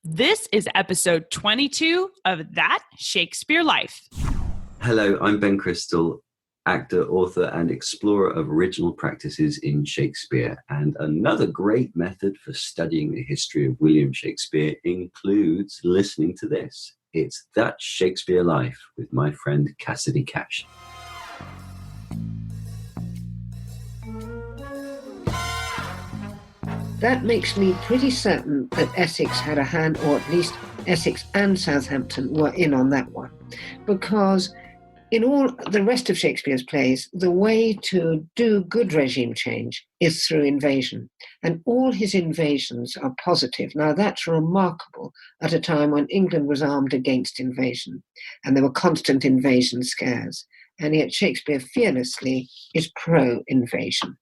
This is episode 22 of That Shakespeare Life. Hello, I'm Ben Crystal, actor, author, and explorer of original practices in Shakespeare. And another great method for studying the history of William Shakespeare includes listening to this. It's That Shakespeare Life with my friend Cassidy Cash. That makes me pretty certain that Essex had a hand, or at least Essex and Southampton were in on that one. Because in all the rest of Shakespeare's plays, the way to do good regime change is through invasion. And all his invasions are positive. Now, that's remarkable at a time when England was armed against invasion, and there were constant invasion scares. And yet Shakespeare fearlessly is pro-invasion.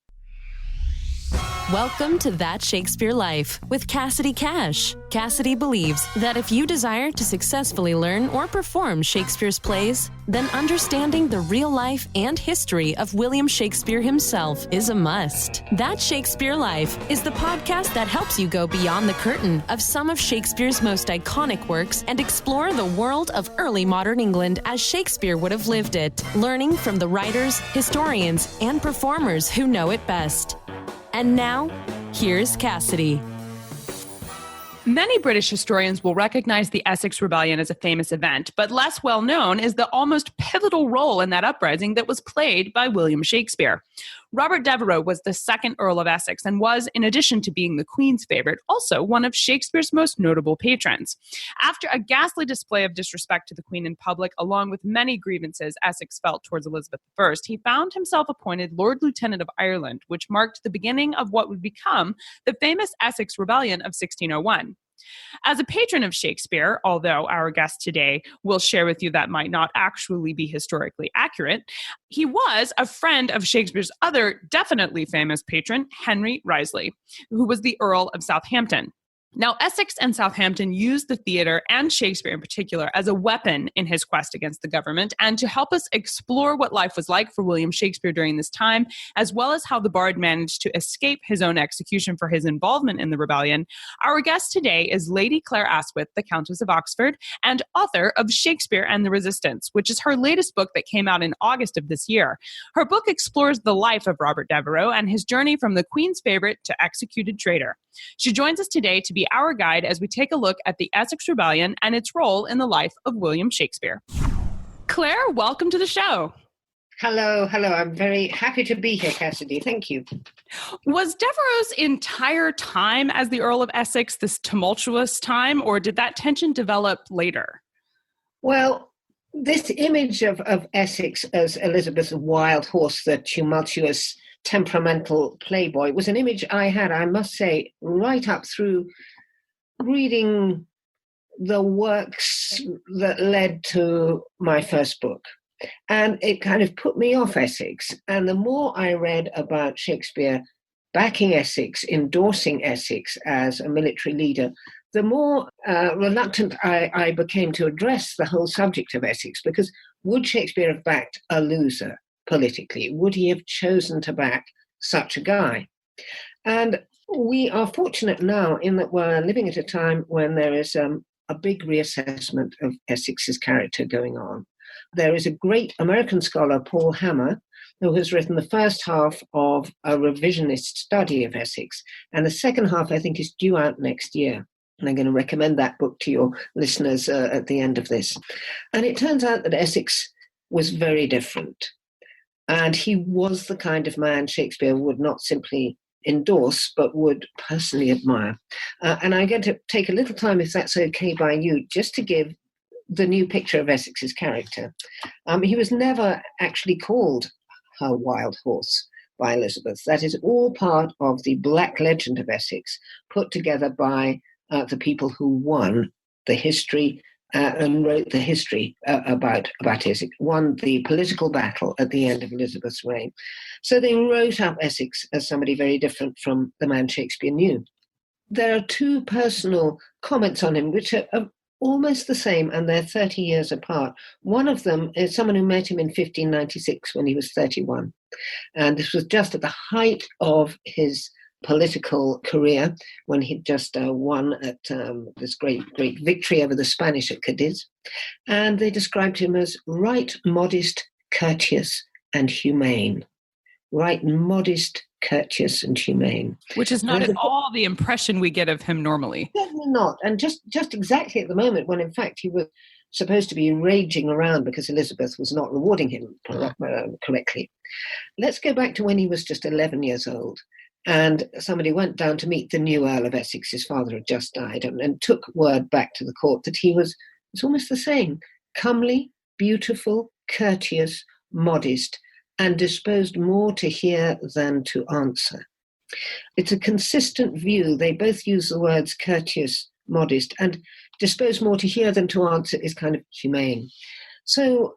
Welcome to That Shakespeare Life with Cassidy Cash. Cassidy believes that if you desire to successfully learn or perform Shakespeare's plays, then understanding the real life and history of William Shakespeare himself is a must. That Shakespeare Life is the podcast that helps you go beyond the curtain of some of Shakespeare's most iconic works and explore the world of early modern England as Shakespeare would have lived it, learning from the writers, historians, and performers who know it best. And now, here's Cassidy. Many British historians will recognize the Essex Rebellion as a famous event, but less well known is the almost pivotal role in that uprising that was played by William Shakespeare. Robert Devereux was the second Earl of Essex and was, in addition to being the Queen's favorite, also one of Shakespeare's most notable patrons. After a ghastly display of disrespect to the Queen in public, along with many grievances Essex felt towards Elizabeth I, he found himself appointed Lord Lieutenant of Ireland, which marked the beginning of what would become the famous Essex Rebellion of 1601. As a patron of Shakespeare, although our guest today will share with you that might not actually be historically accurate, he was a friend of Shakespeare's other definitely famous patron, Henry Wriothesley, who was the Earl of Southampton. Now, Essex and Southampton used the theater, and Shakespeare in particular, as a weapon in his quest against the government, and to help us explore what life was like for William Shakespeare during this time, as well as how the bard managed to escape his own execution for his involvement in the rebellion, our guest today is Lady Clare Asquith, the Countess of Oxford, and author of Shakespeare and the Resistance, which is her latest book that came out in August of this year. Her book explores the life of Robert Devereux and his journey from the Queen's favorite to executed traitor. She joins us today to be our guide as we take a look at the Essex Rebellion and its role in the life of William Shakespeare. Claire, welcome to the show. Hello. I'm very happy to be here, Cassidy. Thank you. Was Devereux's entire time as the Earl of Essex this tumultuous time, or did that tension develop later? Well, this image of Essex as Elizabeth's wild horse, the tumultuous, temperamental playboy, was an image I had, I must say, right up through reading the works that led to my first book. And it kind of put me off Essex. And the more I read about Shakespeare backing Essex, endorsing Essex as a military leader, the more reluctant I became to address the whole subject of Essex, because would Shakespeare have backed a loser politically? Would he have chosen to back such a guy? And we are fortunate now in that we're living at a time when there is a big reassessment of Essex's character going on. There is a great American scholar, Paul Hammer, who has written the first half of a revisionist study of Essex, and the second half, I think, is due out next year. And I'm going to recommend that book to your listeners at the end of this. And it turns out that Essex was very different. And he was the kind of man Shakespeare would not simply endorse, but would personally admire. And I'm going to take a little time, if that's okay by you, just to give the new picture of Essex's character. He was never actually called her wild horse by Elizabeth. That is all part of the black legend of Essex, put together by the people who won the history and wrote the history about Essex, won the political battle at the end of Elizabeth's reign. So they wrote up Essex as somebody very different from the man Shakespeare knew. There are two personal comments on him which are almost the same, and they're 30 years apart. One of them is someone who met him in 1596 when he was 31. And this was just at the height of his political career when he'd just won at this great victory over the Spanish at Cadiz. And they described him as right, modest, courteous, and humane. Right, modest, courteous, and humane. Which is not at all the impression we get of him normally. Certainly not. And just exactly at the moment when, in fact, he was supposed to be raging around because Elizabeth was not rewarding him correctly. Let's go back to when he was just 11 years old. And somebody went down to meet the new Earl of Essex. His father had just died, and took word back to the court that he was almost the same: comely, beautiful, courteous, modest, and disposed more to hear than to answer. It's a consistent view. They both use the words courteous, modest, and disposed more to hear than to answer is kind of humane. So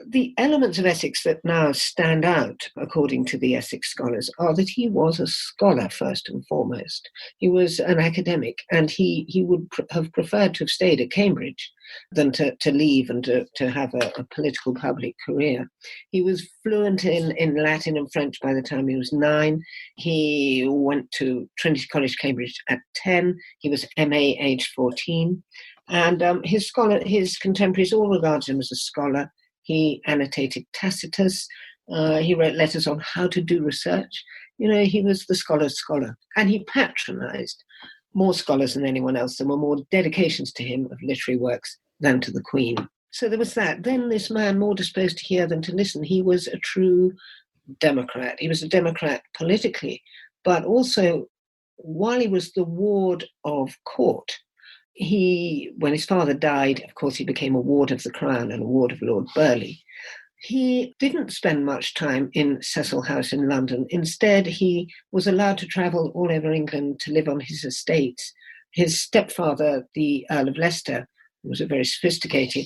the elements of Essex that now stand out, according to the Essex scholars, are that he was a scholar first and foremost. He was an academic, and he would have preferred to have stayed at Cambridge than to leave and to have a political public career. He was fluent in Latin and French by the time he was 9. He went to Trinity College, Cambridge at 10. He was MA aged 14. And his contemporaries all regarded him as a scholar. He annotated Tacitus. He wrote letters on how to do research. He was the scholar's scholar. And he patronized more scholars than anyone else. There were more dedications to him of literary works than to the Queen. So there was that. Then this man, more disposed to hear than to listen, he was a true Democrat. He was a Democrat politically, but also while he was the ward of court, when his father died, of course, he became a ward of the Crown and a ward of Lord Burleigh. He didn't spend much time in Cecil House in London. Instead, he was allowed to travel all over England to live on his estates. His stepfather, the Earl of Leicester, who was a very sophisticated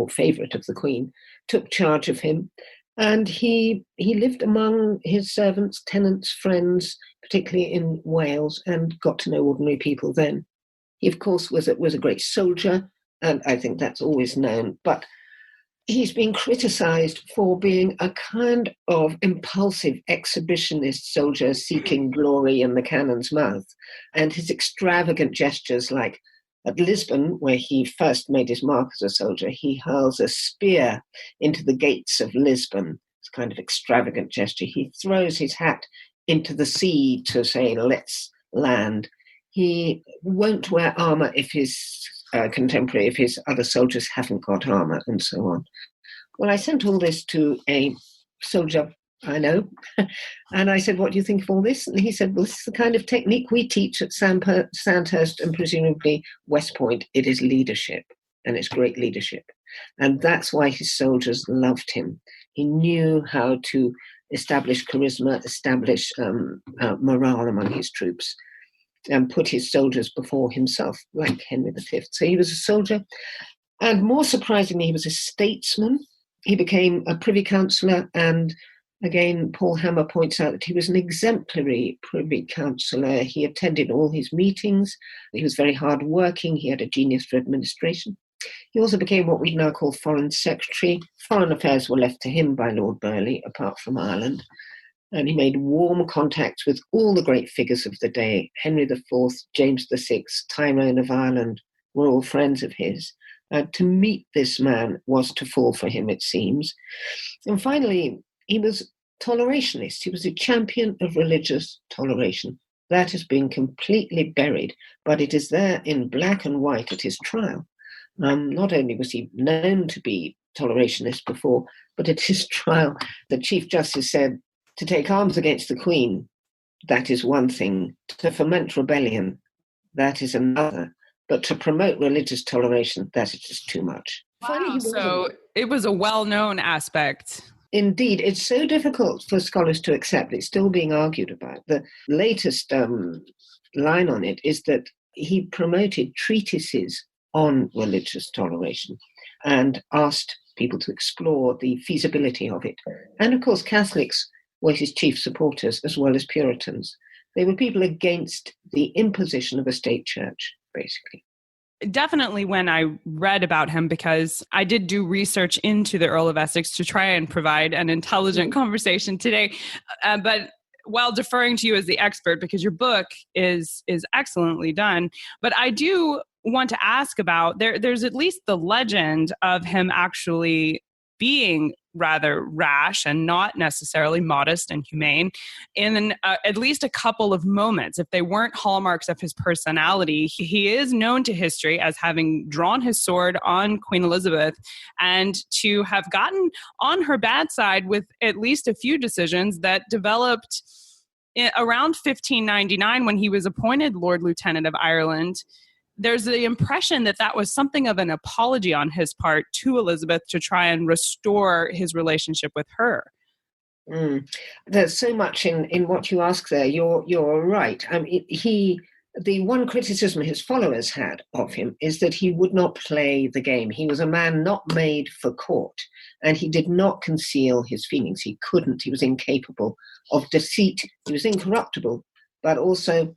favourite of the Queen, took charge of him. And he lived among his servants, tenants, friends, particularly in Wales, and got to know ordinary people then. He, of course, was a great soldier, and I think that's always known, but he's been criticised for being a kind of impulsive exhibitionist soldier seeking glory in the cannon's mouth. And his extravagant gestures, like at Lisbon, where he first made his mark as a soldier, he hurls a spear into the gates of Lisbon. It's a kind of extravagant gesture. He throws his hat into the sea to say, let's land. He won't wear armour if his other soldiers haven't got armour, and so on. Well, I sent all this to a soldier I know, and I said, what do you think of all this? And he said, well, this is the kind of technique we teach at Sandhurst and presumably West Point. It is leadership, and it's great leadership. And that's why his soldiers loved him. He knew how to establish charisma, establish morale among his troops, and put his soldiers before himself, like Henry V. So he was a soldier. And more surprisingly, he was a statesman. He became a privy councillor. And again, Paul Hammer points out that he was an exemplary privy councillor. He attended all his meetings. He was very hardworking. He had a genius for administration. He also became what we now call Foreign Secretary. Foreign affairs were left to him by Lord Burleigh, apart from Ireland. And he made warm contacts with all the great figures of the day. Henry IV, James VI, Tyrone of Ireland were all friends of his. To meet this man was to fall for him, it seems. And finally, he was tolerationist. He was a champion of religious toleration. That has been completely buried, but it is there in black and white at his trial. Not only was he known to be tolerationist before, but at his trial, the Chief Justice said, to take arms against the Queen, that is one thing. To foment rebellion, that is another. But to promote religious toleration, that is just too much. Wow, so it was a well-known aspect. Indeed, it's so difficult for scholars to accept. It's still being argued about. The latest line on it is that he promoted treatises on religious toleration and asked people to explore the feasibility of it. And of course, Catholics were his chief supporters as well as Puritans. They were people against the imposition of a state church, basically. Definitely when I read about him, because I did do research into the Earl of Essex to try and provide an intelligent conversation today. But while deferring to you as the expert, because your book is excellently done. But I do want to ask about, there's at least the legend of him actually being rather rash and not necessarily modest and humane in at least a couple of moments. If they weren't hallmarks of his personality, he is known to history as having drawn his sword on Queen Elizabeth and to have gotten on her bad side with at least a few decisions that developed around 1599 when he was appointed Lord Lieutenant of Ireland. There's the impression that that was something of an apology on his part to Elizabeth to try and restore his relationship with her. There's so much in what you ask there. You're right. The one criticism his followers had of him is that he would not play the game. He was a man not made for court, and he did not conceal his feelings. He couldn't. He was incapable of deceit. He was incorruptible, but also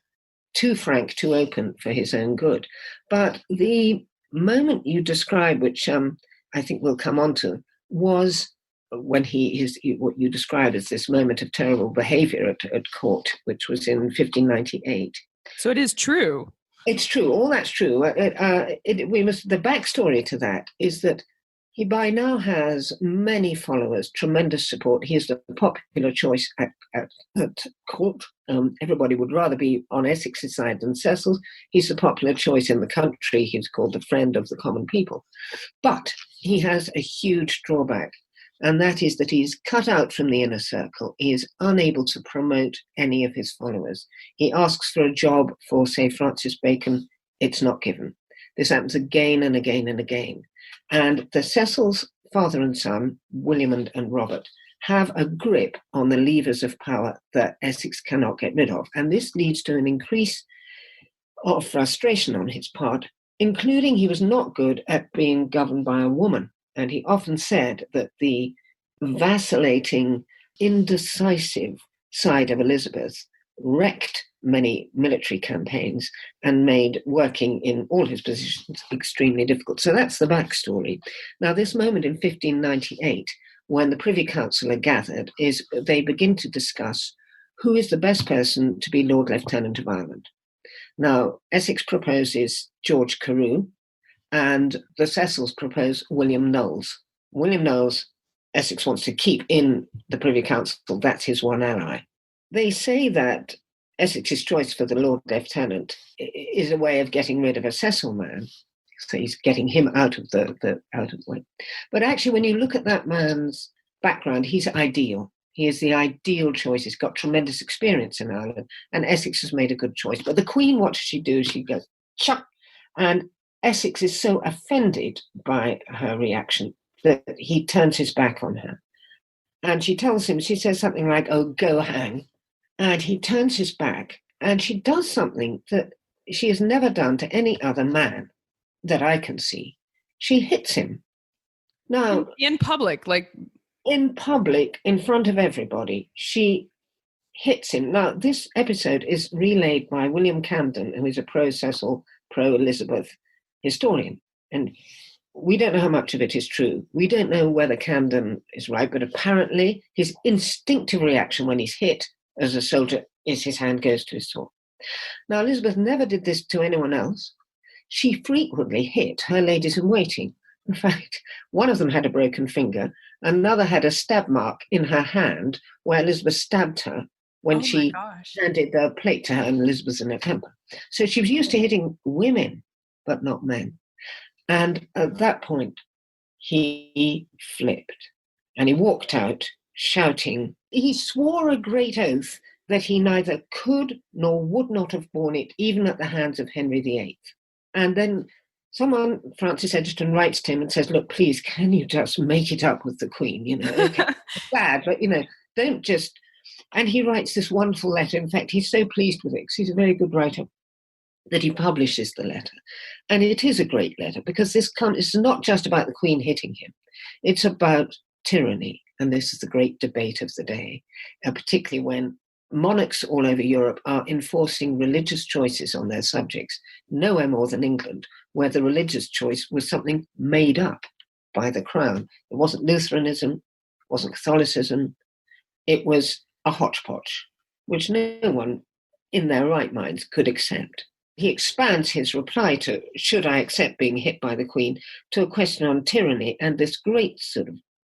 too frank, too open for his own good. But the moment you describe, which I think we'll come on to, was when what you describe as this moment of terrible behavior at court, which was in 1598. So it is true. It's true. All that's true. The backstory to that is that he by now has many followers, tremendous support. He is the popular choice at court. Everybody would rather be on Essex's side than Cecil's. He's the popular choice in the country. He's called the friend of the common people. But he has a huge drawback, and that is that he's cut out from the inner circle. He is unable to promote any of his followers. He asks for a job for, say, Francis Bacon. It's not given. This happens again and again and again. And the Cecil's father and son, William and Robert, have a grip on the levers of power that Essex cannot get rid of. And this leads to an increase of frustration on his part, including he was not good at being governed by a woman. And he often said that the vacillating, indecisive side of Elizabeth wrecked many military campaigns and made working in all his positions extremely difficult. So that's the backstory. Now, this moment in 1598, when the Privy Council are gathered, is they begin to discuss who is the best person to be Lord Lieutenant of Ireland. Now, Essex proposes George Carew, and the Cecils propose William Knowles. William Knowles, Essex wants to keep in the Privy Council. That's his one ally. They say that Essex's choice for the Lord Lieutenant is a way of getting rid of a Cecil man. So he's getting him out of the way. But actually, when you look at that man's background, he's ideal. He is the ideal choice. He's got tremendous experience in Ireland, and Essex has made a good choice. But the Queen, what does she do? She goes, chuck. And Essex is so offended by her reaction that he turns his back on her. And she tells him, she says something like, "Oh, go hang." And he turns his back, and she does something that she has never done to any other man that I can see. She hits him. Now, in public, in public, in front of everybody, she hits him. Now, this episode is relayed by William Camden, who is a pro-Cecil, pro-Elizabeth historian. And we don't know how much of it is true. We don't know whether Camden is right, but apparently his instinctive reaction when he's hit as a soldier is his hand goes to his sword. Now, Elizabeth never did this to anyone else. She frequently hit her ladies-in-waiting. In fact, one of them had a broken finger, another had a stab mark in her hand where Elizabeth stabbed her when she handed the plate to her, and Elizabeth was in a temper. So she was used to hitting women, but not men. And at that point, he flipped, and he walked out shouting. He swore a great oath that he neither could nor would not have borne it, even at the hands of Henry VIII. And then someone, Francis Egerton, writes to him and says, "Look, please, can you just make it up with the Queen? Okay, it's bad, but, don't just..." And he writes this wonderful letter. In fact, he's so pleased with it because he's a very good writer that he publishes the letter. And it is a great letter because it's not just about the Queen hitting him. It's about tyranny. And this is the great debate of the day, particularly when monarchs all over Europe are enforcing religious choices on their subjects, nowhere more than England, where the religious choice was something made up by the crown. It wasn't Lutheranism, it wasn't Catholicism, it was a hodgepodge. which no one in their right minds could accept. He expands his reply to, should I accept being hit by the Queen, to a question on tyranny, and this great sort of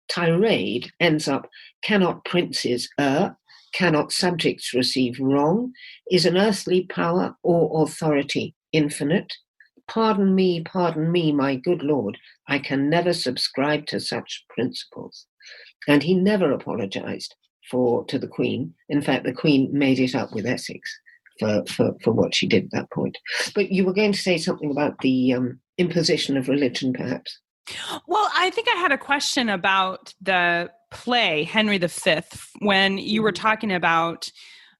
tirade ends up, cannot princes err? Cannot subjects receive wrong? Is an earthly power or authority infinite? Pardon me, my good Lord, I can never subscribe to such principles. And he never apologized to the Queen. In fact, the Queen made it up with Essex for what she did at that point. But you were going to say something about the imposition of religion, perhaps? Well, I think I had a question about the play, Henry V, when you were talking about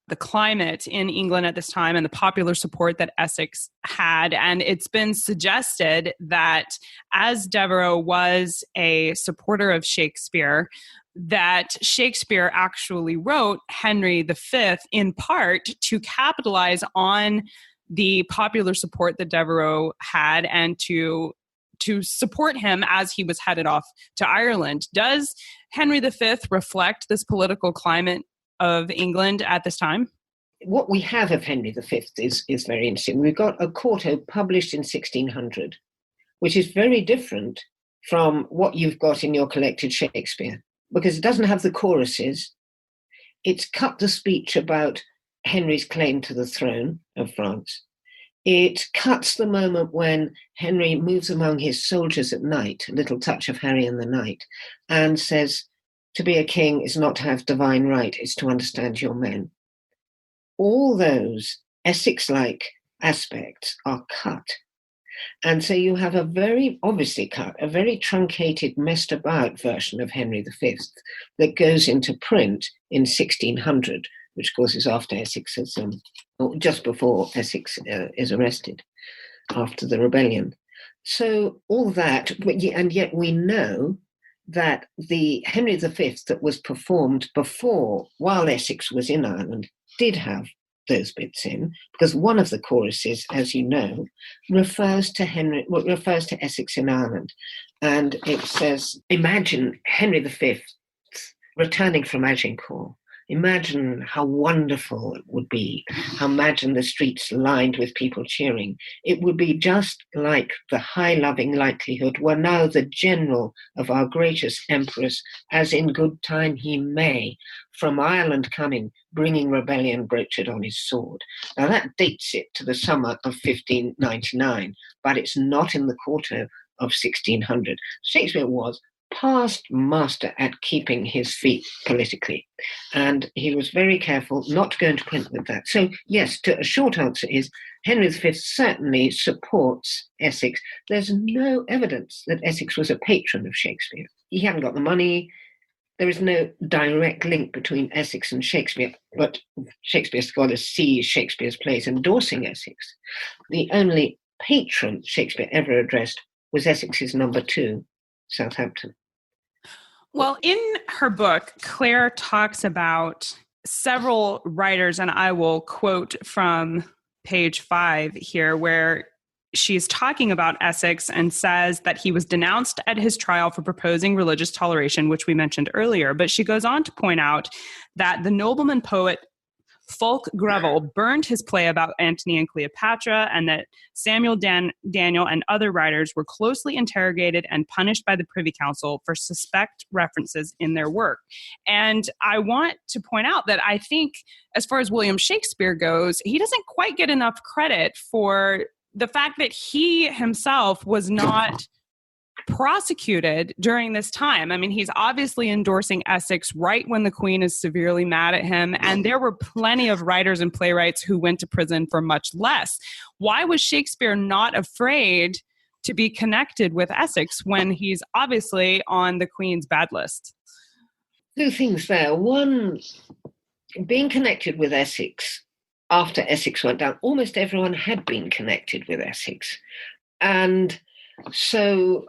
the climate in England at this time and the popular support that Essex had. And it's been suggested that as Devereux was a supporter of Shakespeare, that Shakespeare actually wrote Henry V in part to capitalize on the popular support that Devereux had and to support him as he was headed off to Ireland. Does Henry V reflect this political climate of England at this time? What we have of Henry V is very interesting. We've got a quarto published in 1600, which is very different from what you've got in your collected Shakespeare, because it doesn't have the choruses. It's cut the speech about Henry's claim to the throne of France. It cuts the moment when Henry moves among his soldiers at night, a little touch of Harry and the Knight, and says, to be a king is not to have divine right, it's to understand your men. All those Essex-like aspects are cut. And so you have a very, obviously cut, a very truncated, messed about version of Henry V that goes into print in 1600, which of course is after Essex has, or just before Essex is arrested, after the rebellion. So all that, and yet we know that the Henry V that was performed before, while Essex was in Ireland, did have those bits in, because one of the choruses, as you know, refers to Essex in Ireland. And it says, imagine Henry V returning from Agincourt. Imagine how wonderful it would be. Imagine the streets lined with people cheering. It would be just like the high loving likelihood were now the general of our greatest emperors, as in good time he may, from Ireland coming, bringing rebellion broached on his sword. Now that dates it to the summer of 1599, but it's not in the quarto of 1600. Shakespeare was past master at keeping his feet politically. And he was very careful not to go into print with that. So yes, a short answer is Henry V certainly supports Essex. There's no evidence that Essex was a patron of Shakespeare. He hadn't got the money. There is no direct link between Essex and Shakespeare, but Shakespeare scholars see Shakespeare's plays endorsing Essex. The only patron Shakespeare ever addressed was Essex's number 2, Southampton. Well, in her book, Clare talks about several writers, and I will quote from page 5 here, where she's talking about Essex and says that he was denounced at his trial for proposing religious toleration, which we mentioned earlier. But she goes on to point out that the nobleman poet Fulk Greville burned his play about Antony and Cleopatra, and that Samuel Daniel and other writers were closely interrogated and punished by the Privy Council for suspect references in their work. And I want to point out that I think, as far as William Shakespeare goes, he doesn't quite get enough credit for the fact that he himself was not prosecuted during this time. I mean, he's obviously endorsing Essex right when the Queen is severely mad at him, and there were plenty of writers and playwrights who went to prison for much less. Why was Shakespeare not afraid to be connected with Essex when he's obviously on the Queen's bad list? Two things there. One, being connected with Essex after Essex went down, almost everyone had been connected with Essex. And so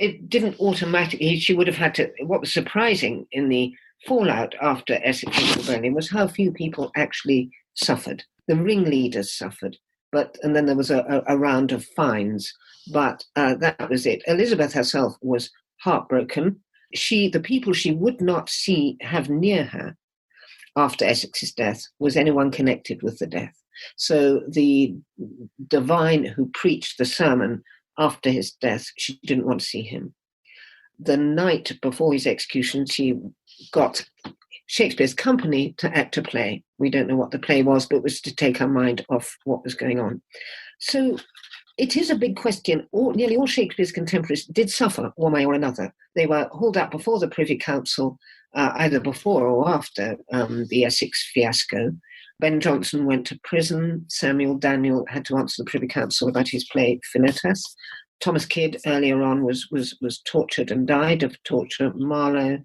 it didn't automatically, she would have had to, what was surprising in the fallout after Essex's rebellion was how few people actually suffered. The ringleaders suffered, and then there was a round of fines, but that was it. Elizabeth herself was heartbroken. The people she would not have near her after Essex's death was anyone connected with the death. So the divine who preached the sermon after his death, she didn't want to see him. The night before his execution, she got Shakespeare's company to act a play. We don't know what the play was, but it was to take her mind off what was going on. So it is a big question. Nearly all Shakespeare's contemporaries did suffer one way or another. They were hauled up before the Privy Council, either before or after the Essex fiasco. Ben Jonson went to prison. Samuel Daniel had to answer the Privy Council about his play Philotas. Thomas Kidd earlier on was tortured and died of torture. Marlowe,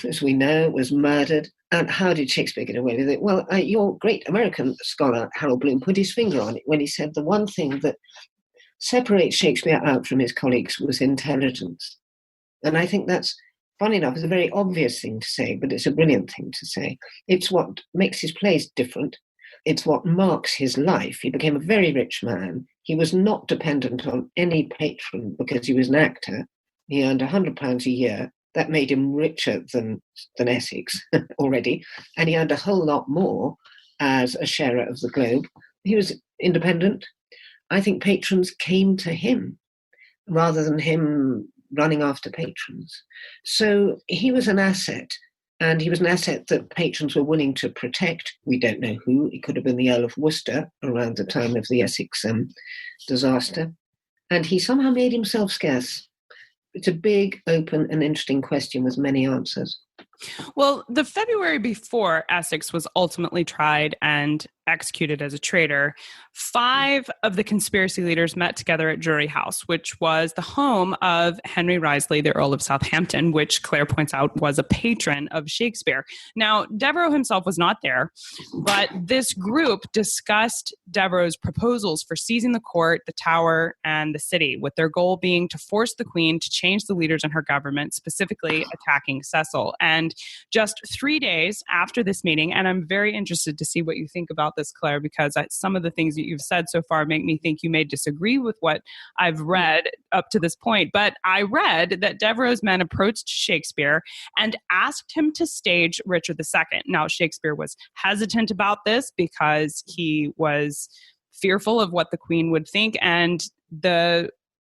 as we know, was murdered. And how did Shakespeare get away with it? Well, your great American scholar, Harold Bloom, put his finger on it when he said the one thing that separates Shakespeare out from his colleagues was intelligence. And I think that's, funny enough, is a very obvious thing to say, but it's a brilliant thing to say. It's what makes his plays different. It's what marks his life. He became a very rich man. He was not dependent on any patron because he was an actor. He earned £100 a year. That made him richer than Essex already. And he earned a whole lot more as a sharer of the Globe. He was independent. I think patrons came to him rather than him running after patrons. So he was an asset, and he was an asset that patrons were willing to protect. We don't know who. It could have been the Earl of Worcester around the time of the Essex disaster. And he somehow made himself scarce. It's a big, open, and interesting question with many answers. Well, the February before Essex was ultimately tried and executed as a traitor, 5 of the conspiracy leaders met together at Drury House, which was the home of Henry Wriothesley, the Earl of Southampton, which Clare points out was a patron of Shakespeare. Now, Devereux himself was not there, but this group discussed Devereux's proposals for seizing the court, the Tower, and the city, with their goal being to force the Queen to change the leaders in her government, specifically attacking Cecil. And just 3 days after this meeting, and I'm very interested to see what you think about this, Clare, because some of the things that you've said so far make me think you may disagree with what I've read up to this point. But I read that Devereux's men approached Shakespeare and asked him to stage Richard II. Now, Shakespeare was hesitant about this because he was fearful of what the Queen would think, and the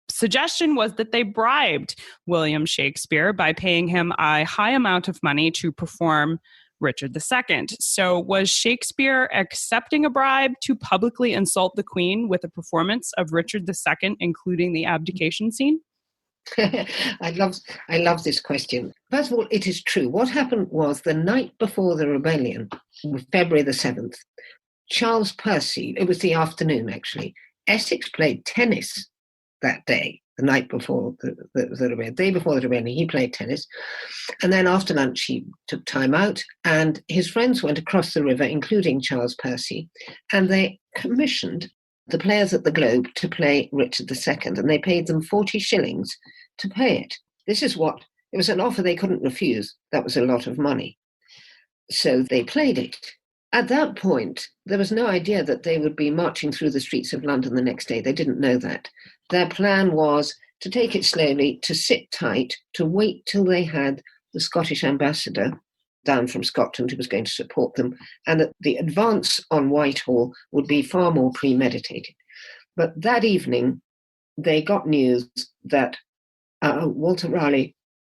suggestion was that they bribed William Shakespeare by paying him a high amount of money to perform Richard II. So was Shakespeare accepting a bribe to publicly insult the Queen with a performance of Richard II, including the abdication scene? I love this question. First of all, it is true. What happened was the night before the rebellion, February the 7th, Charles Percy, it was the afternoon actually, Essex played tennis that day, the night before the day before the rebellion, he played tennis. And then after lunch, he took time out, and his friends went across the river, including Charles Percy, and they commissioned the players at the Globe to play Richard II, and they paid them 40 shillings to pay it. It was an offer they couldn't refuse. That was a lot of money. So they played it. At that point, there was no idea that they would be marching through the streets of London the next day. They didn't know that. Their plan was to take it slowly, to sit tight, to wait till they had the Scottish ambassador down from Scotland who was going to support them, and that the advance on Whitehall would be far more premeditated. But that evening, they got news that Walter Raleigh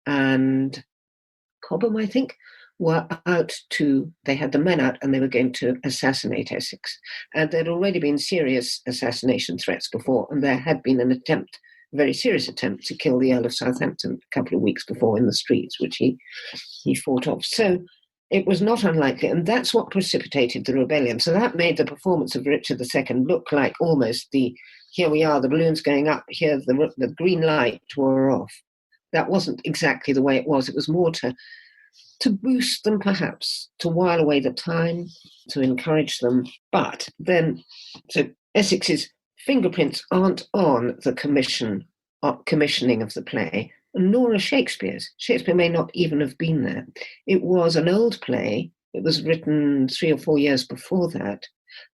and Cobham, I think, were they had the men out and they were going to assassinate Essex. And there'd already been serious assassination threats before, and there had been a very serious attempt to kill the Earl of Southampton a couple of weeks before in the streets, which he fought off. So it was not unlikely, and that's what precipitated the rebellion. So that made the performance of Richard II look like almost here we are, the balloon's going up, here the green light wore off. That wasn't exactly the way it was. It was more to boost them, perhaps, to while away the time, to encourage them. But then, so Essex's fingerprints aren't on the commissioning of the play, nor are Shakespeare's. Shakespeare may not even have been there. It was an old play. It was written 3 or 4 years before that.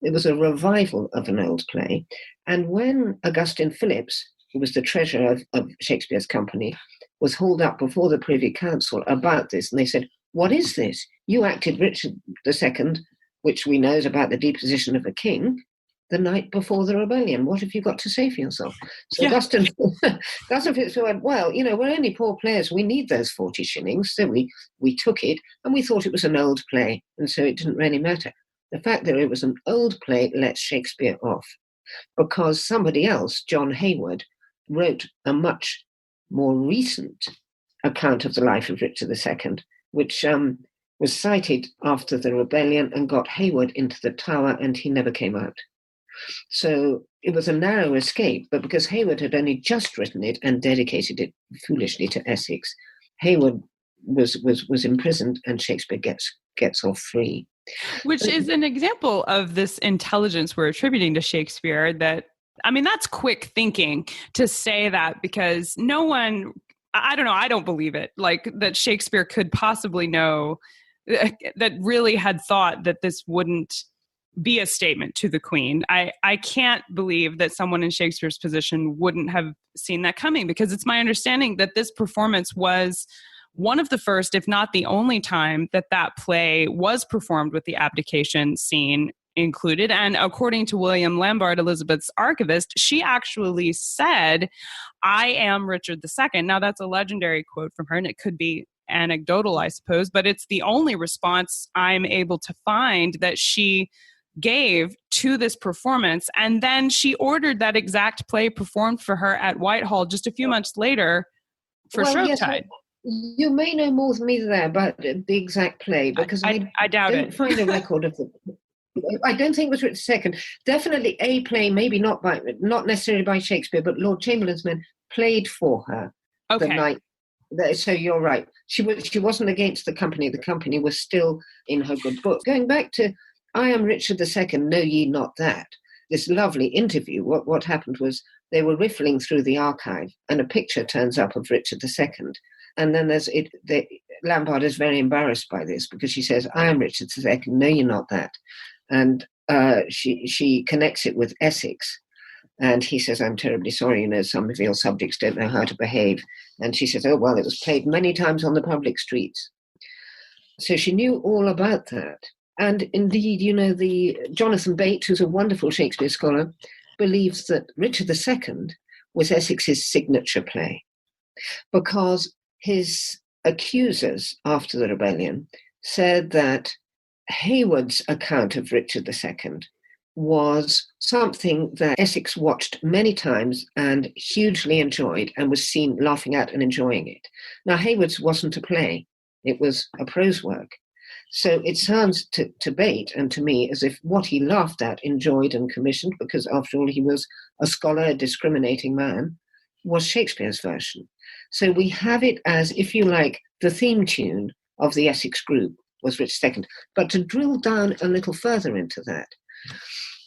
It was a revival of an old play. And when Augustine Phillips, who was the treasurer of Shakespeare's company, was hauled up before the Privy Council about this, and they said, what is this? You acted Richard II, which we know is about the deposition of a king, the night before the rebellion. What have you got to say for yourself? So Augustine Fitzgerald went, well, we're only poor players. We need those 40 shillings. So we took it, and we thought it was an old play, and so it didn't really matter. The fact that it was an old play lets Shakespeare off, because somebody else, John Hayward, wrote a much more recent account of the life of Richard II, which was cited after the rebellion and got Hayward into the Tower, and he never came out. So it was a narrow escape, but because Hayward had only just written it and dedicated it foolishly to Essex, Hayward was imprisoned, and Shakespeare gets off free. Which is an example of this intelligence we're attributing to Shakespeare that's quick thinking to say that, because no one, I don't know, I don't believe it, like that Shakespeare could possibly know, that really had thought that this wouldn't be a statement to the Queen. I can't believe that someone in Shakespeare's position wouldn't have seen that coming, because it's my understanding that this performance was one of the first, if not the only time, that play was performed with the abdication scene included. And according to William Lambard, Elizabeth's archivist, she actually said, "I am Richard II." Now, that's a legendary quote from her, and it could be anecdotal, I suppose, but it's the only response I'm able to find that she gave to this performance. And then she ordered that exact play performed for her at Whitehall just a few months later for Shrovetide. You may know more than me there about the exact play, because I doubt don't it. find a record of the. I don't think it was Richard II. Definitely a play, maybe not necessarily by Shakespeare, but Lord Chamberlain's men played for her the night. So you're right. She wasn't against the company. The company was still in her good books. Going back to "I am Richard II, know ye not that," this lovely interview, what happened was they were riffling through the archive, and a picture turns up of Richard II. And then Lambard is very embarrassed by this, because she says, "I am Richard II, know you not that." And she connects it with Essex. And he says, "I'm terribly sorry, some of your subjects don't know how to behave." And she says, "Oh, well, it was played many times on the public streets." So she knew all about that. And indeed, the Jonathan Bate, who's a wonderful Shakespeare scholar, believes that Richard II was Essex's signature play, because his accusers after the rebellion said that Hayward's account of Richard II was something that Essex watched many times and hugely enjoyed, and was seen laughing at and enjoying it. Now, Hayward's wasn't a play, it was a prose work. So it sounds to Bate and to me as if what he laughed at, enjoyed and commissioned, because after all he was a scholar, a discriminating man, was Shakespeare's version. So we have it as, if you like, the theme tune of the Essex group was Richard II. But to drill down a little further into that,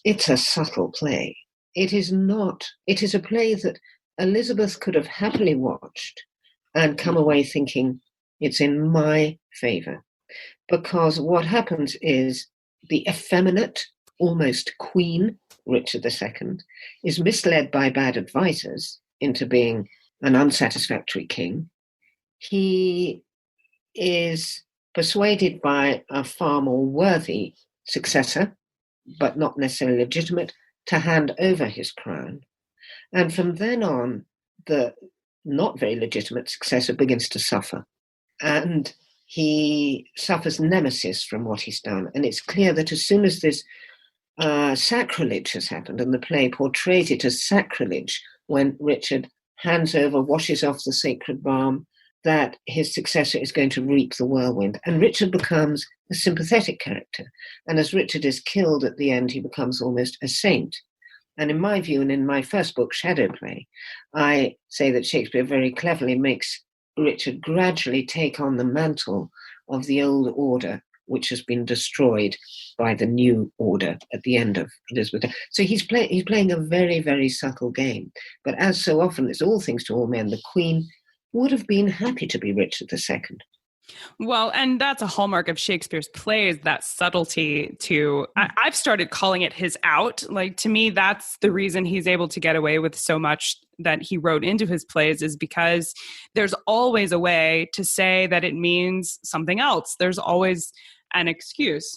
it's a subtle play. It is a play that Elizabeth could have happily watched and come away thinking, it's in my favour. Because what happens is the effeminate, almost queen, Richard II, is misled by bad advisors into being an unsatisfactory king. He is persuaded by a far more worthy successor, but not necessarily legitimate, to hand over his crown. And from then on, the not very legitimate successor begins to suffer. And he suffers nemesis from what he's done. And it's clear that as soon as this sacrilege has happened, and the play portrays it as sacrilege when Richard hands over, washes off the sacred balm, that his successor is going to reap the whirlwind. And Richard becomes a sympathetic character. And as Richard is killed at the end, he becomes almost a saint. And in my view, and in my first book, Shadow Play, I say that Shakespeare very cleverly makes Richard gradually take on the mantle of the old order, which has been destroyed by the new order at the end of Elizabeth. So he's playing a very, very subtle game. But as so often, it's all things to all men, the Queen would have been happy to be Richard II. Well, and that's a hallmark of Shakespeare's plays, that subtlety to, I've started calling it his out. Like, to me, that's the reason he's able to get away with so much that he wrote into his plays, is because there's always a way to say that it means something else. There's always an excuse.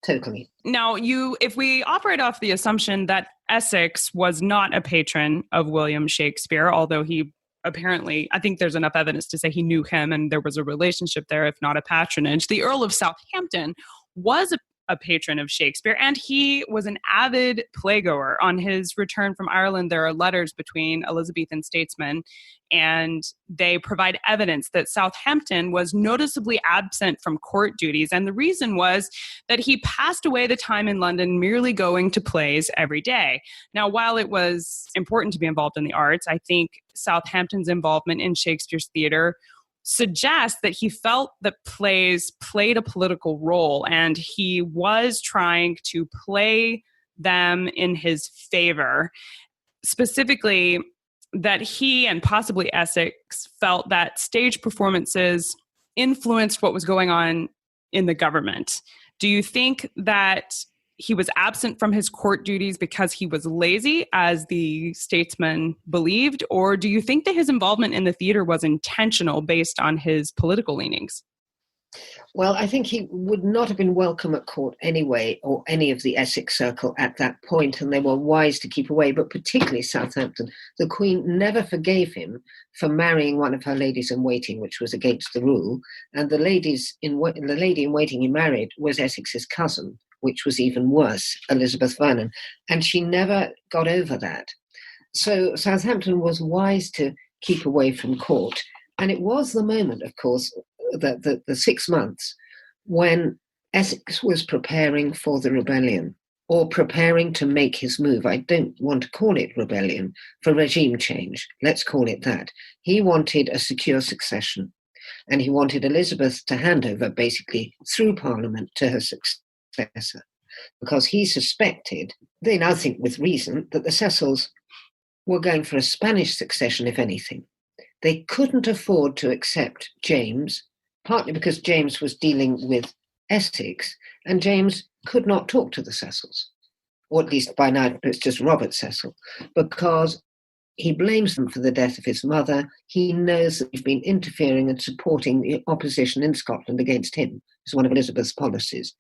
Totally. Now, if we operate off the assumption that Essex was not a patron of William Shakespeare, although he apparently, I think there's enough evidence to say he knew him and there was a relationship there, if not a patronage. The Earl of Southampton was a patron of Shakespeare, and he was an avid playgoer. On his return from Ireland, there are letters between Elizabethan statesmen, and they provide evidence that Southampton was noticeably absent from court duties. And the reason was that he passed away the time in London merely going to plays every day. Now, while it was important to be involved in the arts, I think Southampton's involvement in Shakespeare's theater suggests that he felt that plays played a political role, and he was trying to play them in his favor. Specifically, that he and possibly Essex felt that stage performances influenced what was going on in the government. Do you think that he was absent from his court duties because he was lazy, as the statesman believed? Or do you think that his involvement in the theater was intentional based on his political leanings? Well, I think he would not have been welcome at court anyway, or any of the Essex circle at that point, and they were wise to keep away, but particularly Southampton. The Queen never forgave him for marrying one of her ladies in waiting, which was against the rule, and the lady in waiting he married was Essex's cousin, which was even worse, Elizabeth Vernon, and she never got over that. So Southampton was wise to keep away from court, and it was the moment, of course, the 6 months when Essex was preparing for the rebellion, or preparing to make his move. I don't want to call it rebellion, for regime change. Let's call it that. He wanted a secure succession, and he wanted Elizabeth to hand over, basically, through Parliament to her successor, because he suspected, they now think with reason, that the Cecils were going for a Spanish succession, if anything. They couldn't afford to accept James, partly because James was dealing with Essex, and James could not talk to the Cecils, or at least by now it's just Robert Cecil, because he blames them for the death of his mother. He knows that they've been interfering and supporting the opposition in Scotland against him. It's one of Elizabeth's policies,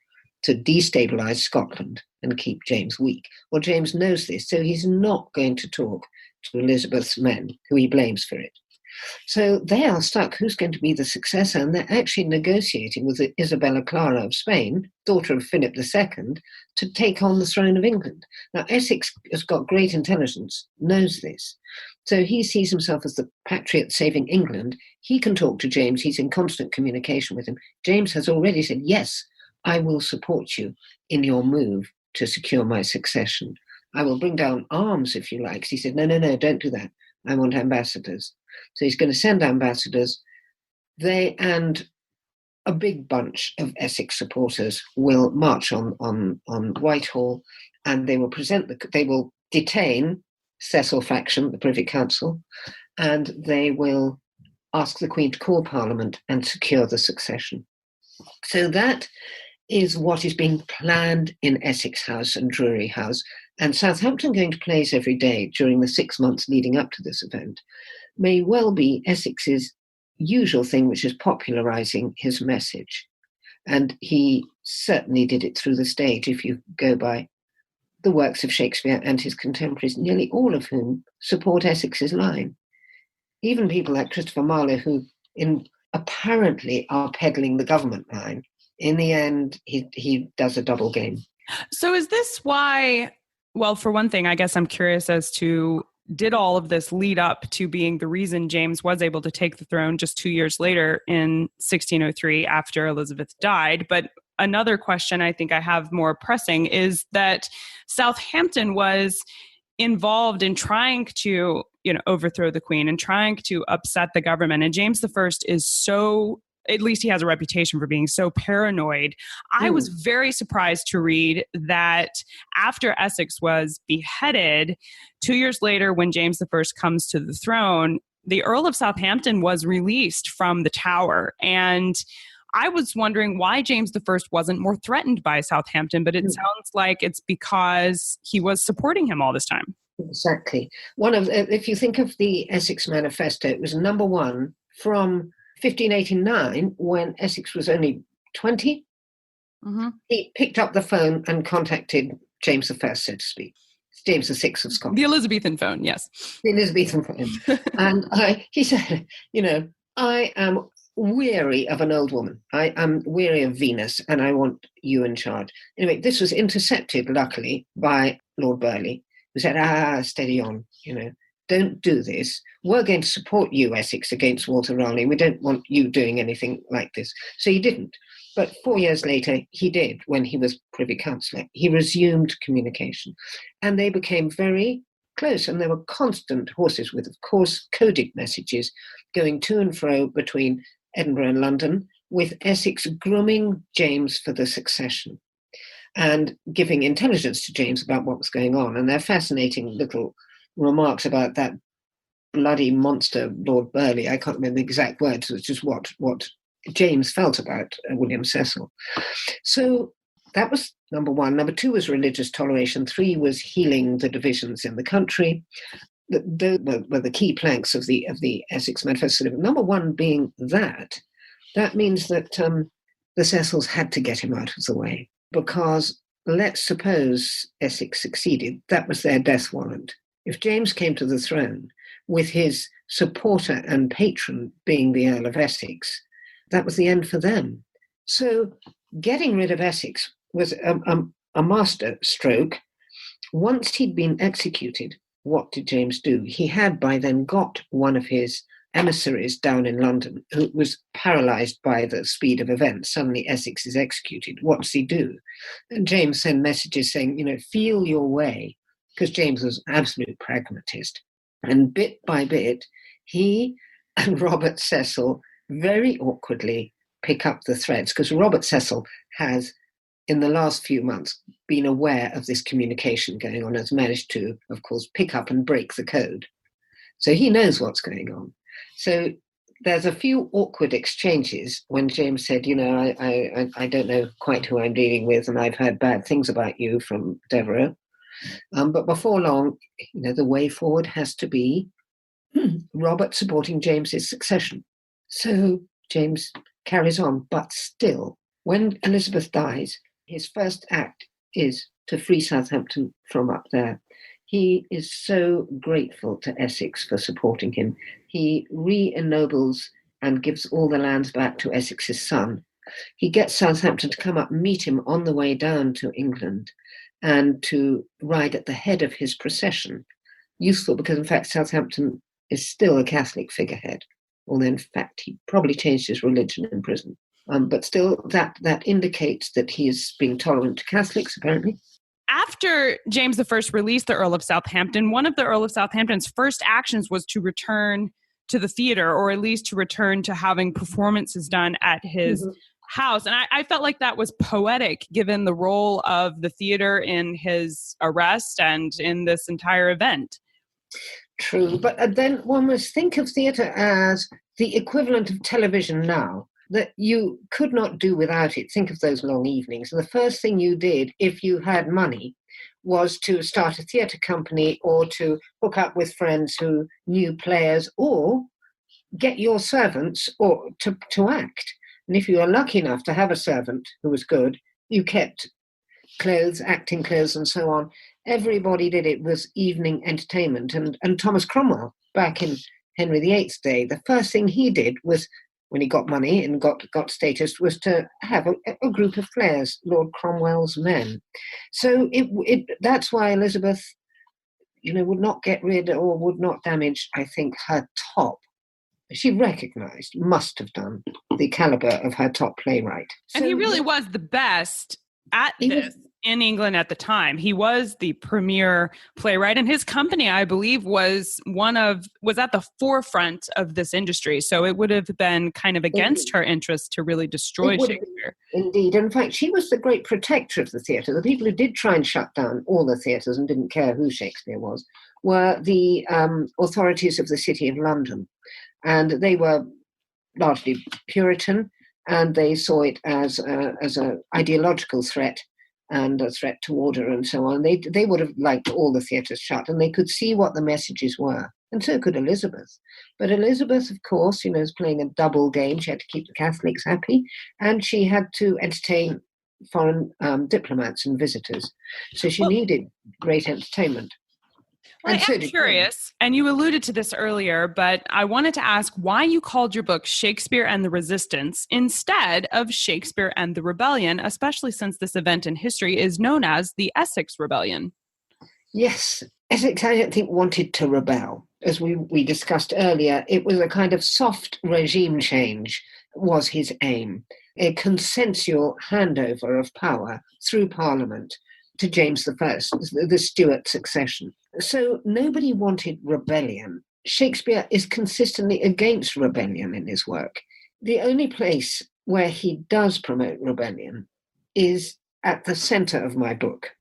to destabilise Scotland and keep James weak. Well, James knows this, so he's not going to talk to Elizabeth's men, who he blames for it. So they are stuck. Who's going to be the successor? And they're actually negotiating with Isabella Clara of Spain, daughter of Philip II, to take on the throne of England. Now, Essex has got great intelligence, knows this. So he sees himself as the patriot saving England. He can talk to James. He's in constant communication with him. James has already said, yes, I will support you in your move to secure my succession. I will bring down arms, if you like. He said, no, don't do that. I want ambassadors. So he's going to send ambassadors. They and a big bunch of Essex supporters will march on Whitehall, and they will they will detain Cecil faction, the Privy Council, and they will ask the Queen to call Parliament and secure the succession. So that is what is being planned in Essex House and Drury House, and Southampton going to plays every day during the 6 months leading up to this event may well be Essex's usual thing, which is popularising his message. And he certainly did it through the stage, if you go by the works of Shakespeare and his contemporaries, nearly all of whom support Essex's line. Even people like Christopher Marlowe, who apparently are peddling the government line, in the end, he does a double game. So is this why, well, for one thing, I guess I'm curious as to, did all of this lead up to being the reason James was able to take the throne just 2 years later in 1603 after Elizabeth died? But another question I think I have more pressing is that Southampton was involved in trying to, overthrow the Queen and trying to upset the government. And James I is so, at least he has a reputation for being so paranoid. I was very surprised to read that after Essex was beheaded, 2 years later, when James I comes to the throne, the Earl of Southampton was released from the Tower. And I was wondering why James I wasn't more threatened by Southampton, but it sounds like it's because he was supporting him all this time. Exactly. If you think of the Essex Manifesto, it was number one from 1589, when Essex was only 20. Mm-hmm. He picked up the phone and contacted James I, so to speak. James VI of Scotland. The Elizabethan phone, yes. The Elizabethan phone. And he said, I am weary of an old woman. I am weary of Venus, and I want you in charge. Anyway, this was intercepted, luckily, by Lord Burleigh, who said, steady on, don't do this. We're going to support you, Essex, against Walter Raleigh. We don't want you doing anything like this. So he didn't. But 4 years later, he did, when he was Privy Councillor. He resumed communication. And they became very close. And there were constant horses with, of course, coded messages going to and fro between Edinburgh and London, with Essex grooming James for the succession and giving intelligence to James about what was going on. And they're fascinating little remarks about that bloody monster, Lord Burleigh. I can't remember the exact words. It's just what James felt about William Cecil. So that was number one. Number two was religious toleration. Three was healing the divisions in the country. Those were the key planks of the Essex Manifesto. Number one being that means that the Cecils had to get him out of the way, because let's suppose Essex succeeded. That was their death warrant. If James came to the throne with his supporter and patron being the Earl of Essex, that was the end for them. So getting rid of Essex was a master stroke. Once he'd been executed, what did James do? He had by then got one of his emissaries down in London who was paralysed by the speed of events. Suddenly Essex is executed. What does he do? And James sent messages saying, feel your way, because James was an absolute pragmatist. And bit by bit, he and Robert Cecil very awkwardly pick up the threads, because Robert Cecil has, in the last few months, been aware of this communication going on, has managed to, of course, pick up and break the code. So he knows what's going on. So there's a few awkward exchanges when James said, I don't know quite who I'm dealing with, and I've heard bad things about you from Devereux. But before long, the way forward has to be Robert supporting James's succession. So James carries on, but still, when Elizabeth dies, his first act is to free Southampton from up there. He is so grateful to Essex for supporting him. He re-ennobles and gives all the lands back to Essex's son. He gets Southampton to come up and meet him on the way down to England and to ride at the head of his procession. Useful because, in fact, Southampton is still a Catholic figurehead, although, in fact, he probably changed his religion in prison. But still, that indicates that he is being tolerant to Catholics, apparently. After James I released the Earl of Southampton, one of the Earl of Southampton's first actions was to return to the theatre, or at least to return to having performances done at his house. And I felt like that was poetic, given the role of the theatre in his arrest and in this entire event. True, but then one must think of theatre as the equivalent of television now, that you could not do without it. Think of those long evenings. And the first thing you did, if you had money, was to start a theatre company or to hook up with friends who knew players, or get your servants or to act. And if you were lucky enough to have a servant who was good, you kept clothes, acting clothes, and so on. Everybody did it. Was evening entertainment. And Thomas Cromwell, back in Henry VIII's day, the first thing he did was, when he got money and got status, was to have a group of players, Lord Cromwell's men. So that's why Elizabeth, would not get rid or would not damage, I think, her top. She recognised, must have done, the calibre of her top playwright. And he really was the best at this in England at the time. He was the premier playwright, and his company, I believe, was at the forefront of this industry. So it would have been kind of against her interest to really destroy Shakespeare. Indeed. In fact, she was the great protector of the theatre. The people who did try and shut down all the theatres and didn't care who Shakespeare was were the authorities of the City of London. And they were largely Puritan, and they saw it as an ideological threat and a threat to order and so on. They would have liked all the theatres shut, and they could see what the messages were. And so could Elizabeth. But Elizabeth, of course, is playing a double game. She had to keep the Catholics happy, and she had to entertain foreign diplomats and visitors. So she needed great entertainment. Well, I am curious, and you alluded to this earlier, but I wanted to ask why you called your book Shakespeare and the Resistance instead of Shakespeare and the Rebellion, especially since this event in history is known as the Essex Rebellion. Yes, Essex, I don't think, wanted to rebel. As we discussed earlier, it was a kind of soft regime change was his aim, a consensual handover of power through Parliament to James I, the Stuart succession. So nobody wanted rebellion. Shakespeare is consistently against rebellion in his work. The only place where he does promote rebellion is at the centre of my book,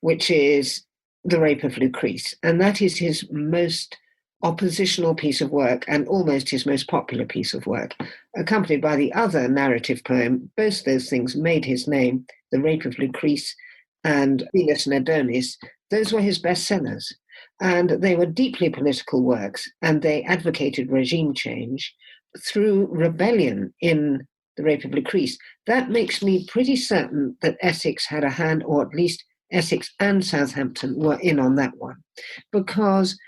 which is The Rape of Lucrece. And that is his most oppositional piece of work and almost his most popular piece of work, accompanied by the other narrative poem. Both those things made his name, The Rape of Lucrece and Venus and Adonis. Those were his bestsellers. And they were deeply political works, and they advocated regime change through rebellion in The Rape of Lucrece. That makes me pretty certain that Essex had a hand, or at least Essex and Southampton were in on that one. Because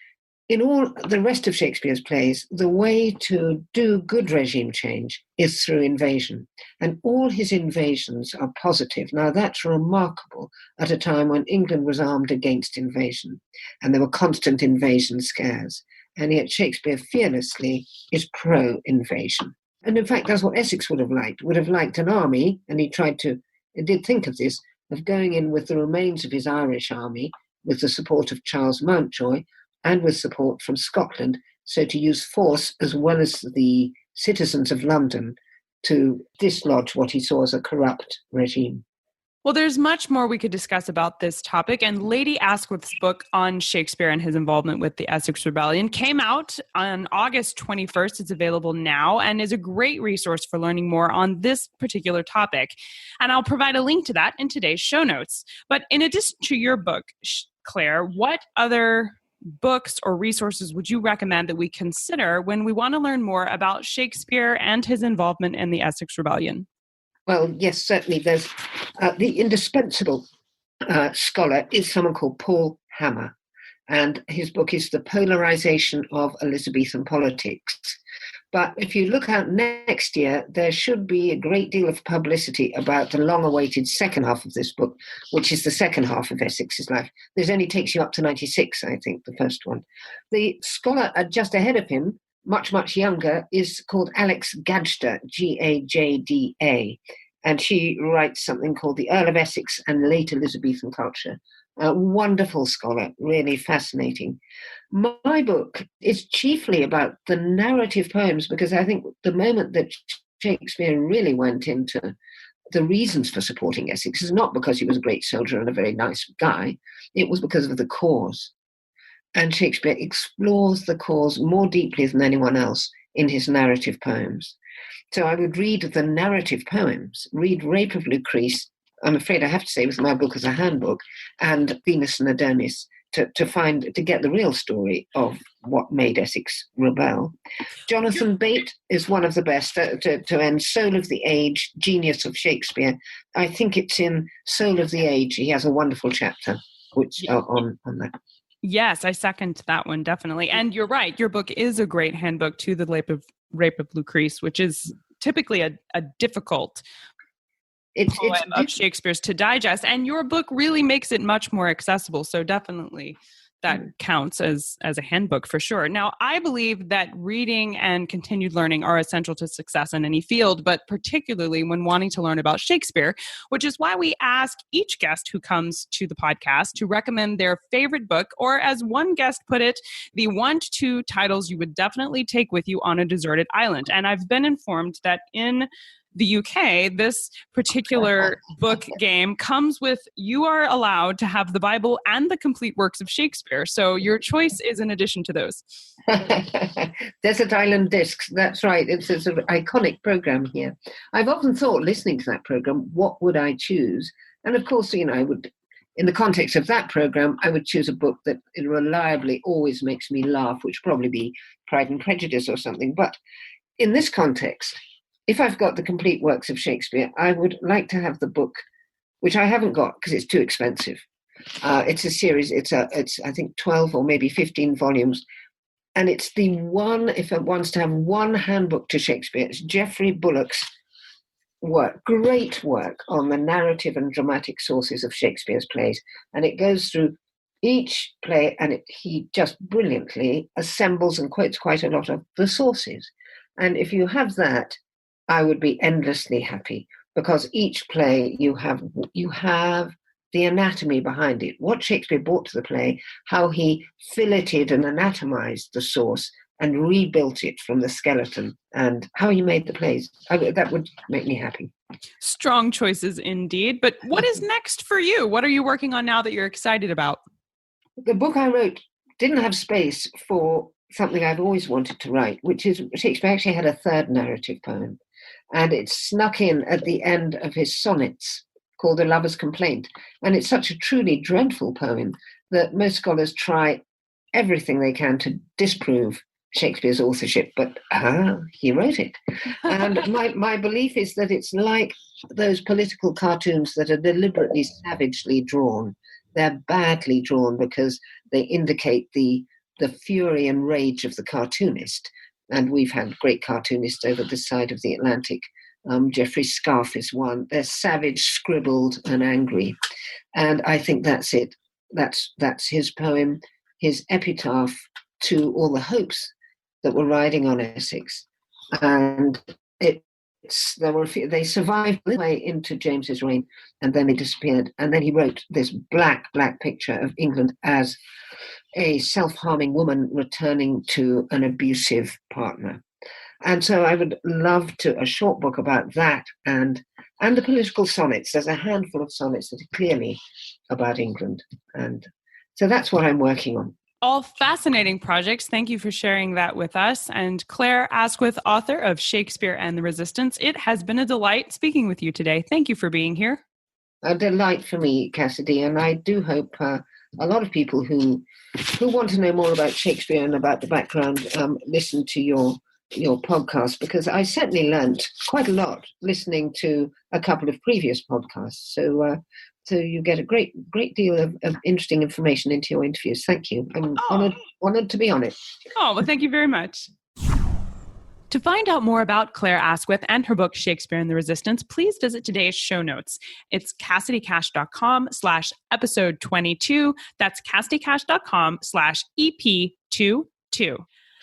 in all the rest of Shakespeare's plays, the way to do good regime change is through invasion. And all his invasions are positive. Now, that's remarkable at a time when England was armed against invasion, and there were constant invasion scares. And yet Shakespeare fearlessly is pro-invasion. And in fact, that's what Essex would have liked an army, and he did think of this, of going in with the remains of his Irish army, with the support of Charles Mountjoy, and with support from Scotland, so to use force as well as the citizens of London to dislodge what he saw as a corrupt regime. Well, there's much more we could discuss about this topic, and Lady Asquith's book on Shakespeare and his involvement with the Essex Rebellion came out on August 21st. It's available now and is a great resource for learning more on this particular topic. And I'll provide a link to that in today's show notes. But in addition to your book, Claire, what other books or resources would you recommend that we consider when we want to learn more about Shakespeare and his involvement in the Essex Rebellion? Well, yes, certainly. There's the indispensable scholar is someone called Paul Hammer, and his book is The Polarization of Elizabethan Politics. But if you look out next year, there should be a great deal of publicity about the long-awaited second half of this book, which is the second half of Essex's life. This only takes you up to 96, I think, the first one. The scholar just ahead of him, much, much younger, is called Alex Gadgda, G-A-J-D-A, and she writes something called The Earl of Essex and Late Elizabethan Culture. A wonderful scholar, really fascinating. My book is chiefly about the narrative poems, because I think the moment that Shakespeare really went into the reasons for supporting Essex is not because he was a great soldier and a very nice guy, it was because of the cause. And Shakespeare explores the cause more deeply than anyone else in his narrative poems. So I would read the narrative poems, read Rape of Lucrece, I'm afraid I have to say with my book as a handbook, and Venus and Adonis, to get the real story of what made Essex rebel. Jonathan Bate is one of the best to end Soul of the Age, Genius of Shakespeare. I think it's in Soul of the Age. He has a wonderful chapter which on that. Yes, I second that one, definitely. And you're right. Your book is a great handbook to the Rape of Lucrece, which is typically a difficult poem of Shakespeare's to digest. And your book really makes it much more accessible. So definitely that counts as a handbook for sure. Now, I believe that reading and continued learning are essential to success in any field, but particularly when wanting to learn about Shakespeare, which is why we ask each guest who comes to the podcast to recommend their favorite book, or as one guest put it, the 1 to 2 titles you would definitely take with you on a deserted island. And I've been informed that in the UK, this particular book game comes with, you are allowed to have the Bible and the complete works of Shakespeare. So your choice is in addition to those. Desert Island Discs, that's right. It's an iconic program here. I've often thought, listening to that program, what would I choose? And of course, I would, in the context of that program, I would choose a book that reliably always makes me laugh, which would probably be Pride and Prejudice or something. But in this context, if I've got the complete works of Shakespeare, I would like to have the book, which I haven't got because it's too expensive. It's a series. It's I think 12 or maybe 15 volumes. And it's the one, if it wants to have one handbook to Shakespeare, it's Geoffrey Bullock's work, great work on the narrative and dramatic sources of Shakespeare's plays. And it goes through each play, and he just brilliantly assembles and quotes quite a lot of the sources. And if you have that, I would be endlessly happy, because each play you have the anatomy behind it, what Shakespeare brought to the play, how he filleted and anatomized the source and rebuilt it from the skeleton, and how he made the plays. That would make me happy. Strong choices indeed. But what is next for you? What are you working on now that you're excited about? The book I wrote didn't have space for something I've always wanted to write, which is Shakespeare actually had a third narrative poem, and it snuck in at the end of his sonnets, called A Lover's Complaint. And it's such a truly dreadful poem that most scholars try everything they can to disprove Shakespeare's authorship, but he wrote it. And my belief is that it's like those political cartoons that are deliberately savagely drawn. They're badly drawn because they indicate the fury and rage of the cartoonist. And we've had great cartoonists over this side of the Atlantic. Geoffrey Scarfe is one. They're savage, scribbled, and angry. And I think that's it. That's his poem, his epitaph to all the hopes that were riding on Essex. And they survived the way into James's reign, and then they disappeared. And then he wrote this black picture of England as a self-harming woman returning to an abusive partner. And so I would love a short book about that and the political sonnets. There's a handful of sonnets that are clearly about England. And so that's what I'm working on. All fascinating projects. Thank you for sharing that with us. And Clare Asquith, author of Shakespeare and the Resistance. It has been a delight speaking with you today. Thank you for being here. A delight for me, Cassidy. And I do hope a lot of people who want to know more about Shakespeare and about the background listen to your podcast, because I certainly learned quite a lot listening to a couple of previous podcasts. So you get a great deal of interesting information into your interviews. Thank you. I'm honored to be on it. Oh, well, thank you very much. To find out more about Clare Asquith and her book, Shakespeare and the Resistance, please visit today's show notes. It's CassidyCash.com/episode 22. That's CassidyCash.com/EP22.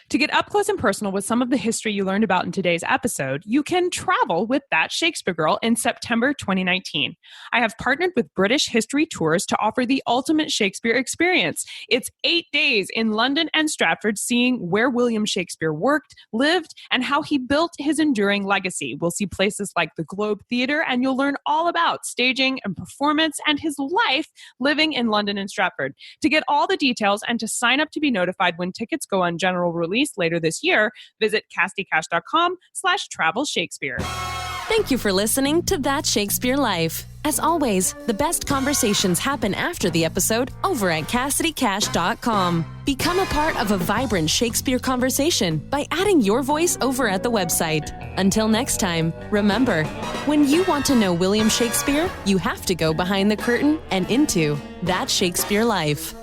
To get up close and personal with some of the history you learned about in today's episode, you can travel with That Shakespeare Girl in September 2019. I have partnered with British History Tours to offer the ultimate Shakespeare experience. It's 8 days in London and Stratford, seeing where William Shakespeare worked, lived, and how he built his enduring legacy. We'll see places like the Globe Theatre, and you'll learn all about staging and performance and his life living in London and Stratford. To get all the details and to sign up to be notified when tickets go on general release later this year, visit CassidyCash.com/travel Shakespeare. Thank you for listening to That Shakespeare Life. As always, the best conversations happen after the episode over at CassidyCash.com. Become a part of a vibrant Shakespeare conversation by adding your voice over at the website. Until next time, remember, when you want to know William Shakespeare, you have to go behind the curtain and into That Shakespeare Life.